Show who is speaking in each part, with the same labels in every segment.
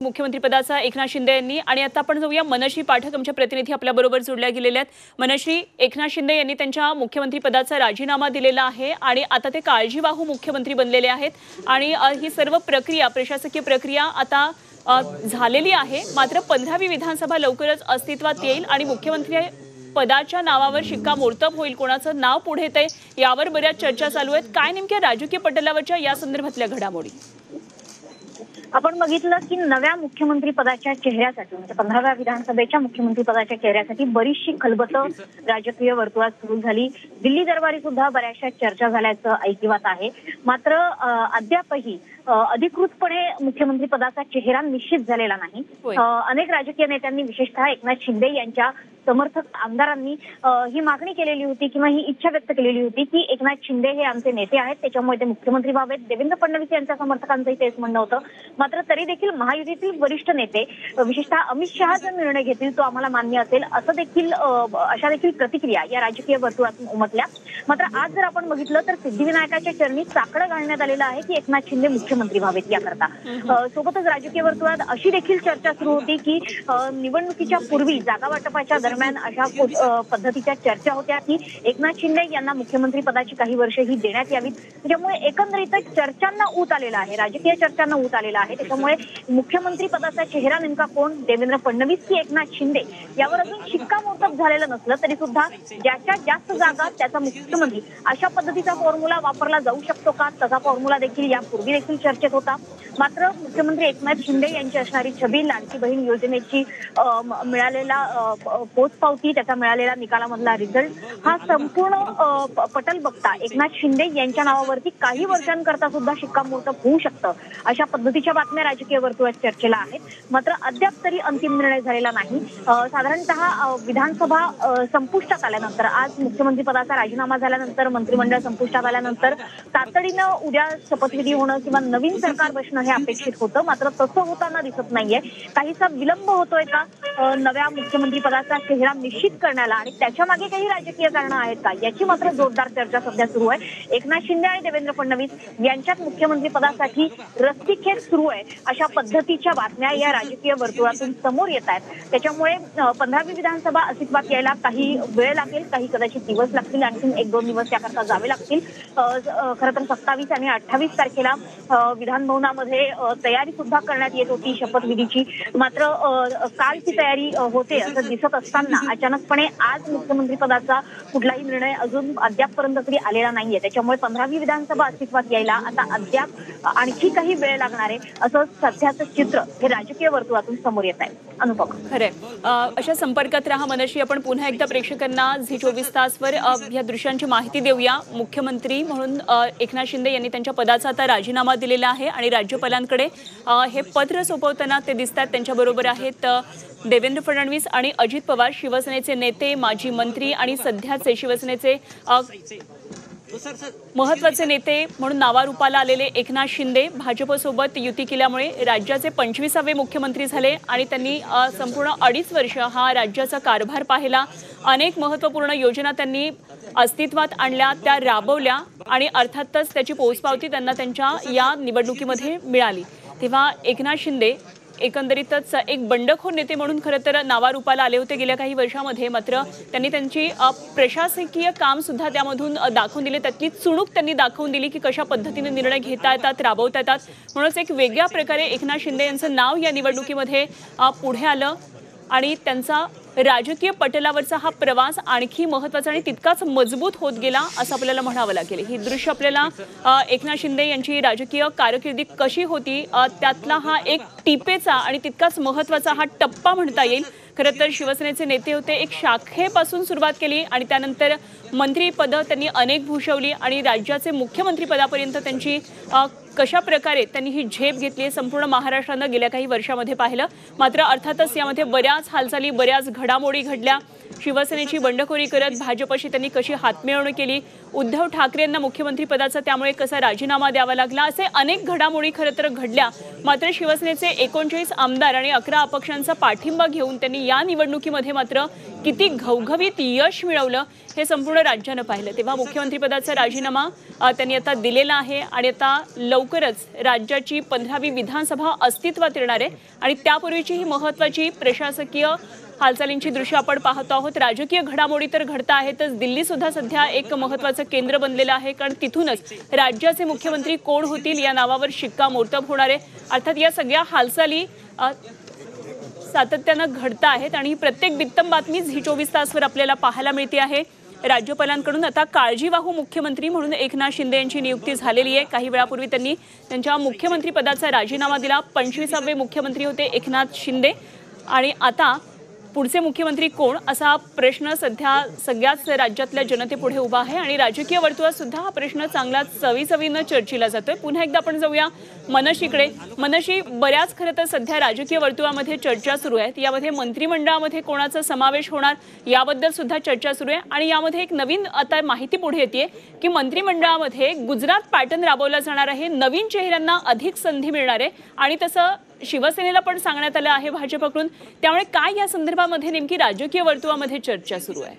Speaker 1: मुख्यमंत्री पदाचा एकनाथ शिंदे यांनी आणि आता आपण जाऊया मनश्री पाठक आमच्या प्रतिनिधी आपल्या बरोबर जोडल्या गेलेले आहेत। मनश्री, एकनाथ शिंदे यांनी त्यांच्या मुख्यमंत्री पदाचा राजीनामा दिलेला आहे आणि आता ते काळजीवाहू मुख्यमंत्री बनलेले आहेत आणि ही सर्व प्रक्रिया प्रशासकीय प्रक्रिया आता झालेली आहे। मात्र 15वी विधानसभा लवकरच अस्तित्वात येईल आणि मुख्यमंत्री पदाच्या नावावर शिक्कामोर्तब होईल। कोणाचं नाव पुढे येतंय यावर बऱ्याच चर्चा चालू आहेत। काय नेमक्या राजकीय पटलावरच्या या संदर्भातल्या घडामोडी?
Speaker 2: आपण बघितलं की नव्या मुख्यमंत्री पदाच्या चेहऱ्यासाठी म्हणजे 15व्या विधानसभेच्या मुख्यमंत्री पदाच्या चेहऱ्यासाठी बरीचशी खलबत राजकीय वर्तुळात सुरू झाली। दिल्ली दरबारी सुद्धा बऱ्याचशा चर्चा झाल्याचं ऐकिवात आहे। मात्र अद्यापही अधिकृतपणे मुख्यमंत्री पदाचा चेहरा निश्चित झालेला नाही। अनेक राजकीय नेत्यांनी विशेषतः एकनाथ शिंदे यांच्या समर्थक आमदारांनी ही मागणी केलेली होती किंवा ही इच्छा व्यक्त केलेली होती की एकनाथ शिंदे हे आमचे नेते आहेत, त्याच्यामुळे ते मुख्यमंत्री व्हावेत। देवेंद्र फडणवीस यांच्या समर्थकांचंही तेच म्हणणं होतं। मात्र तरी देखील महायुतीतील वरिष्ठ नेते विशेषतः अमित शहा जो निर्णय घेतील तो आम्हाला मान्य असेल असं देखील अशा देखील प्रतिक्रिया या राजकीय वर्तुळातून उमटल्या। मात्र आज जर आपण बघितलं तर सिद्धिविनायकाच्या चरणी साकडं घालण्यात आलेलं आहे की एकनाथ शिंदे मुख्यमंत्री व्हावेत याकरता। सोबतच राजकीय वर्तुळात अशी देखील चर्चा सुरू होती की निवडणुकीच्या पूर्वी जागा वाटपाच्या दरम्यान अशा पद्धतीच्या चर्चा होत्या की एकनाथ शिंदे यांना मुख्यमंत्री पदाची काही वर्ष ही देण्यात यावीत। त्याच्यामुळे एकंदरीत चर्चांना ऊत आलेला आहे, राजकीय चर्चांना ऊत आलेला आहे। त्याच्यामुळे मुख्यमंत्री पदाचा चेहरा नेमका कोण, देवेंद्र फडणवीस की एकनाथ शिंदे, यावर अजून शिक्कामोर्तब झालेलं नसलं तरी सुद्धा ज्याच्या जास्त जागा त्याचा मुख्यमंत्री अशा पद्धतीचा फॉर्म्युला वापरला जाऊ शकतो का, तसा फॉर्म्युला देखील यापूर्वी देखील चर्चेत होता। मात्र मुख्यमंत्री एकनाथ शिंदे यांची असणारी छबी, लाडकी बहीण योजनेची मिळालेला पोचपावती, त्याचा मिळालेला निकालामधला रिझल्ट हा संपूर्ण पटल बघता एकनाथ शिंदे यांच्या नावावरती काही वर्षांकरता सुद्धा शिक्कामोर्तब होऊ शकतं अशा पद्धतीच्या बातम्या राजकीय वर्तुळात चर्चेला आहेत। मात्र अद्याप तरी अंतिम निर्णय झालेला नाही। साधारणतः विधानसभा संपुष्टात आल्यानंतर, आज मुख्यमंत्री पदाचा राजीनामा झाल्यानंतर, मंत्रिमंडळ संपुष्टात आल्यानंतर तातडीनं उद्या शपथविधी होणं किंवा नवीन सरकार बसणं हे अपेक्षित होतं। मात्र तसं होताना दिसत नाहीये। काहीसा विलंब होतोय का नव्या मुख्यमंत्री पदाचा चेहरा निश्चित करण्याला आणि त्याच्या मागे काही राजकीय कारणं आहेत का, याची मात्र जोरदार चर्चा सध्या सुरू आहे। एकनाथ शिंदे आणि देवेंद्र फडणवीस यांच्यात मुख्यमंत्री पदासाठी रस्सीखेच सुरू आहे अशा पद्धतीच्या बातम्या या राजकीय वर्तुळातून समोर येत आहेत। त्याच्यामुळे 15वी विधानसभा अस्तित्वात यायला काही वेळ लागेल, काही कदाचित दिवस लागतील, आणखी 1-2 दिवस त्याकरता जावे लागतील। खरं तर 27 आणि 28 तारखेला विधान भवनामध्ये तयारी सुद्धा करण्यात येत होती शपथविधीची। मात्र काल ती तयारी होते असं दिसत असताना अचानकपणे आज मुख्यमंत्री पदाचा कुठलाही निर्णय अजून अद्यापपर्यंत तरी आलेला नाहीये। त्याच्यामुळे 15वी विधानसभा अस्तित्वात यायला आता अद्याप आणखी काही वेळ लागणार आहे असं सध्याचं चित्र हे राजकीय वर्तुळातून समोर येत आहे। अनुपम,
Speaker 1: खरे अशा संपर्कात राहा मनश्री। आपण पुन्हा एकदा प्रेक्षकांना झी24 तासवर या दृश्यांची माहिती देऊया। मुख्यमंत्री म्हणून एकनाथ शिंदे यांनी त्यांच्या पदाचा आता राजीनामा दिलेला आहे आणि राज्यपालांकडे हे पत्र सोपवताना ते दिसतात। त्यांच्याबरोबर आहेत देवेंद्र फडणवीस आणि अजित पवार, शिवसेनेचे नेते, माजी मंत्री आणि सध्याचे शिवसेनेचे महत्त्वाचे नेते म्हणून नावारूपाला आलेले एकनाथ शिंदे भाजपसोबत युती केल्यामुळे राज्याचे 25वे मुख्यमंत्री झाले आणि त्यांनी संपूर्ण 2.5 वर्ष हा राज्याचा कारभार पाहिला। अनेक महत्त्वपूर्ण योजना त्यांनी अस्तित्वात आणल्या, त्या राबवल्या आणि अर्थातच त्याची पोचपावती त्यांना त्यांच्या या निवडणुकीमध्ये मिळाली। तेव्हा एकनाथ शिंदे एकंदरीतच एक बंडखोर नेते म्हणून खरं तर नावारूपाला आले होते गेल्या काही वर्षामध्ये। मात्र त्यांनी त्यांची प्रशासकीय काम सुद्धा त्यामधून दाखवून दिले, त्यातली चुणूक त्यांनी दाखवून दिली की कशा पद्धतीने निर्णय घेता येतात, राबवता येतात। म्हणूनच एक वेगळ्या प्रकारे एकनाथ शिंदे यांचं नाव या निवडणुकीमध्ये पुढे आलं आणि त्यांचा राजकीय पटलावरचा हा प्रवास आणखी महत्त्वाचा आणि तितकाच मजबूत होत गेला असं आपल्याला म्हणावं लागेल। ही दृश्य आपल्याला एकनाथ शिंदे यांची राजकीय कारकिर्दी कशी होती त्यातला हा एक टिपेचा आणि तितकाच महत्त्वाचा हा टप्पा म्हणता येईल। खरं तर शिवसेनेचे नेते होते, एक शाखेपासून सुरुवात केली आणि त्यानंतर मंत्रीपदं त्यांनी अनेक भूषवली आणि राज्याचे मुख्यमंत्री पदापर्यंत त्यांची कशा प्रकारे त्यांनी ही झेप घेतली संपूर्ण महाराष्ट्रानं गेल्या काही वर्षामध्ये पाहिलं। मात्र अर्थातच यामध्ये बऱ्याच हालचाली, बऱ्याच घडामोडी घडल्या। शिवसेनेची बंडखोरी करत भाजपशी त्यांनी कशी हातमिळवणी केली, उद्धव ठाकरेंना मुख्यमंत्री पदाचा त्यामुळे कसा राजीनामा द्यावा लागला, असे अनेक घडामोडी खरं तर घडल्या। मात्र शिवसेनेचे 39 आमदार आणि 11 अपक्षांचा पाठिंबा घेऊन त्यांनी या निवडणुकीमध्ये मात्र किती घवघवीत यश मिळवलं हे संपूर्ण राज्यानं पाहिलं। तेव्हा मुख्यमंत्री पदाचा राजीनामा त्यांनी आता दिलेला आहे आणि आता लवकरच राज्याची 15वी विधानसभा अस्तित्वात येणार आहे आणि त्यापूर्वीची ही महत्त्वाची प्रशासकीय हालचालींची दृश्य आपण पाहतो आहोत। राजकीय घडामोडी तर घडता आहेतच, दिल्ली सुद्धा सध्या एक महत्त्वाचं केंद्र बनलेलं आहे, कारण तिथूनच राज्याचे मुख्यमंत्री कोण होतील या नावावर शिक्कामोर्तब होणार आहे। अर्थात या सगळ्या हालचाली सातत्यानं घडत आहेत आणि प्रत्येक बित्तम बातमी झी 24 तासवर आपल्याला पाहायला मिळते आहे। राज्यपालांकडून आता काळजीवाहू मुख्यमंत्री म्हणून एकनाथ शिंदे यांची नियुक्ती झालेली आहे। काही वेळापूर्वी त्यांनी त्यांच्या मुख्यमंत्री पदाचा राजीनामा दिला। 25वे मुख्यमंत्री होते एकनाथ शिंदे आणि आता पुढचे मुख्यमंत्री कोण असा प्रश्न सध्या सगळ्याच राज्यातल्या जनतेपुढे उभा आहे आणि राजकीय वर्तुळात सुद्धा हा प्रश्न चांगलाच चवीचवीनं चर्चेला जातोय। पुन्हा एकदा आपण जाऊया मनशीकडे। मनशी, बऱ्याच खरं तर सध्या राजकीय वर्तुळामध्ये चर्चा सुरू आहेत, यामध्ये मंत्रिमंडळामध्ये कोणाचा समावेश होणार याबद्दल सुद्धा चर्चा सुरू आहे आणि यामध्ये एक नवीन आता माहिती पुढे येते की मंत्रिमंडळामध्ये गुजरात पॅटर्न राबवला जाणार आहे, नवीन चेहऱ्यांना अधिक संधी मिळणार आहे आणि तसं शिवसेनेला पण सांगण्यात आलं आहे भाजपकडून। त्यामुळे काय या संदर्भामध्ये नेमकी राजकीय वर्तुळामध्ये चर्चा सुरू आहे?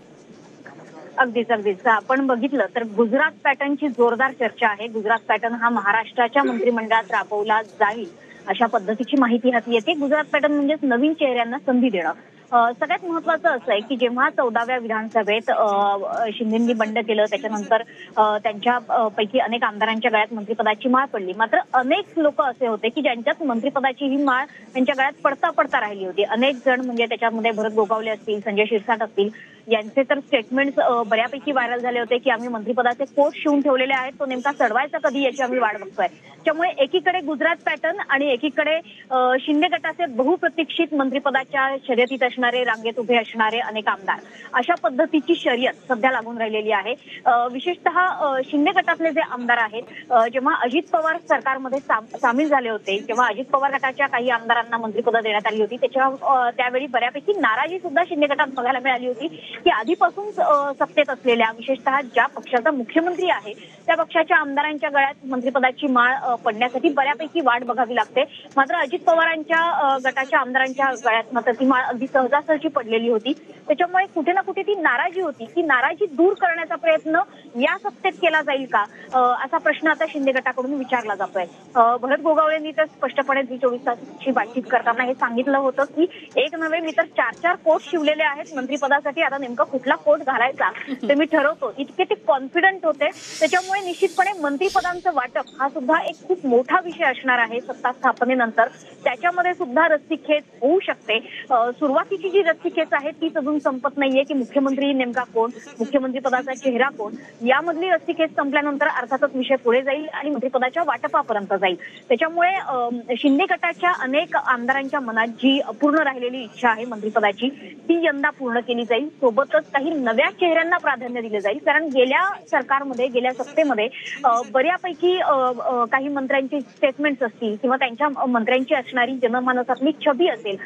Speaker 2: अगदीच आपण बघितलं तर गुजरात पॅटर्नची जोरदार चर्चा आहे। गुजरात पॅटर्न हा महाराष्ट्राच्या मंत्रिमंडळात राबवला जाईल अशा पद्धतीची माहिती हाती येते। गुजरात पॅटर्न म्हणजेच नवीन चेहऱ्यांना संधी देणं। सगळ्यात महत्त्वाचं असं आहे की जेव्हा 14व्या विधानसभेत शिंदेंनी बंड केलं, त्याच्यानंतर त्यांच्या पैकी अनेक आमदारांच्या गळ्यात मंत्रिपदाची माळ पडली, मात्र अनेक लोक असे होते की ज्यांच्यात मंत्रिपदाची ही माळ त्यांच्या गळ्यात पडता राहिली होती। अनेक जण म्हणजे त्याच्यामध्ये भरत गोगावले असतील, संजय शिरसाट असतील, यांचे तर स्टेटमेंट्स बऱ्यापैकी व्हायरल झाले होते की आम्ही मंत्रिपदाचे कोट शिवून ठेवलेले आहेत, तो नेमका चढवायचा कधी याची आम्ही वाट बघतोय। त्यामुळे एकीकडे गुजरात पॅटर्न आणि एकीकडे शिंदे गटाचे बहुप्रतीक्षित मंत्रिपदाच्या शर्यतीत असणारे, रांगेत उभे असणारे अनेक आमदार, अशा पद्धतीची शर्यत सध्या लागून राहिलेली आहे। विशेषतः शिंदे गटातले जे आमदार आहेत, जेव्हा अजित पवार सरकारमध्ये सामील झाले होते, जेव्हा अजित पवार गटाच्या काही आमदारांना मंत्रिपद देण्यात आली होती, त्यावेळी बऱ्यापैकी नाराजी सुद्धा शिंदे गटात बघायला मिळाली होती की आधीपासून सत्तेत असलेल्या, विशेषतः ज्या पक्षाचा मुख्यमंत्री आहे त्या पक्षाच्या आमदारांच्या गळ्यात मंत्रिपदाची माळ पडण्यासाठी बऱ्यापैकी वाट बघावी लागते। मात्र अजित पवारांच्या गटाच्या आमदारांच्या गळ्यात मात्र ती माळ अगदी सहजासहजी पडलेली होती। त्याच्यामुळे कुठे ना कुठे ती नाराजी होती, ती नाराजी दूर करण्याचा प्रयत्न या सत्तेत केला जाईल का, असा प्रश्न आता शिंदे गटाकडून विचारला जातोय। भरत गोगावलेंनी तर स्पष्टपणे झी 24 तासची बातचीत करताना हे सांगितलं होतं की एक नव्हे मी तर 4 कोट शिवलेले आहेत मंत्रिपदासाठी, आता नेमका कुठला कोट घालायचा ते मी ठरवतो, इतके ते कॉन्फिडंट होते। त्याच्यामुळे निश्चितपणे मंत्रिपदांचं वाटप हा सुद्धा एक खूप मोठा विषय असणार आहे सत्ता स्थापनेनंतर। त्याच्यामध्ये सुद्धा रस्सीखेच होऊ शकते। सुरुवातीची जी रस्सीखेच आहे तीच अजून संपत नाहीये की मुख्यमंत्री नेमका कोण, मुख्यमंत्री पदाचा चेहरा कोण, यामधली रस्सीखेच संपल्यानंतर अर्थातच विषय पुढे जाईल आणि मंत्रिपदाच्या वाटपापर्यंत जाईल। त्याच्यामुळे शिंदे गटाच्या अनेक आमदारांच्या मनात जी अपूर्ण राहिलेली इच्छा आहे मंत्रिपदाची, ती यंदा पूर्ण केली जाईल। सोबतच काही नव्या चेहऱ्यांना प्राधान्य दिले जाईल, कारण गेल्या सरकारमध्ये, गेल्या सत्तेमध्ये बऱ्यापैकी काही मंत्र्यांची स्टेटमेंट्स असतील किंवा त्यांच्या मंत्र्यांची असणारी जनमानसातली छबी असेल,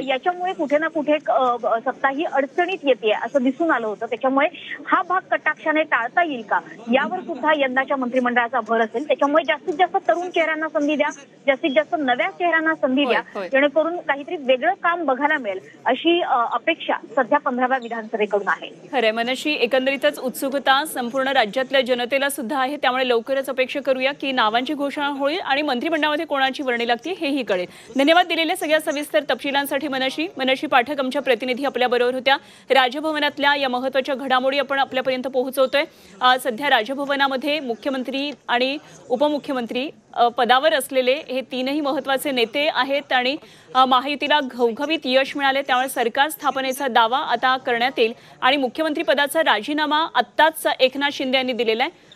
Speaker 2: याच्यामुळे कुठे ना कुठे सत्ता ही अडचणीत येते असं दिसून आलं होतं। त्याच्यामुळे हा भाग कटाक्षाने टाळता येईल का यावर सुद्धा यंदाच्या मंत्रिमंडळाचा भर असेल। त्याच्यामुळे जास्तीत जास्त तरुण चेहऱ्यांना संधी द्या, जास्तीत जास्त नव्या चेहऱ्यांना संधी द्या, जेणेकरून काहीतरी वेगळं काम बघायला मिळेल अशी अपेक्षा सध्या 15व्या विधानसभेकडून आहे।
Speaker 1: खरंय मनशी, एकंदरीतच उत्सुकता संपूर्ण राज्यातल्या जनतेला सुद्धा आहे, त्यामुळे लवकरच अपेक्षा करूया की नावांची घोषणा होईल आणि मंत्रिमंडळामध्ये कोणाची वर्णी लागते हेही कळेल। धन्यवाद दिलेल्या सगळ्या सविस्तर तपशिलांसाठी मनशी पाठक आमच्या प्रतिनिधी आपल्या बरोबर होत्या। राजभवनातल्या या महत्त्वाच्या घडामोडी आपण आपल्यापर्यंत पोहोचवतोय। सध्या राजभवनामध्ये मुख्यमंत्री आणि उपमुख्यमंत्री पदावर असलेले हे तीनही महत्त्वाचे नेते आहेत आणि महायुतीला घवघवीत यश मिळाले, त्यामुळे सरकार स्थापनेचा दावा आता करण्यात येईल आणि मुख्यमंत्री पदाचा राजीनामा आत्ताच एकनाथ शिंदे यांनी दिलेला आहे।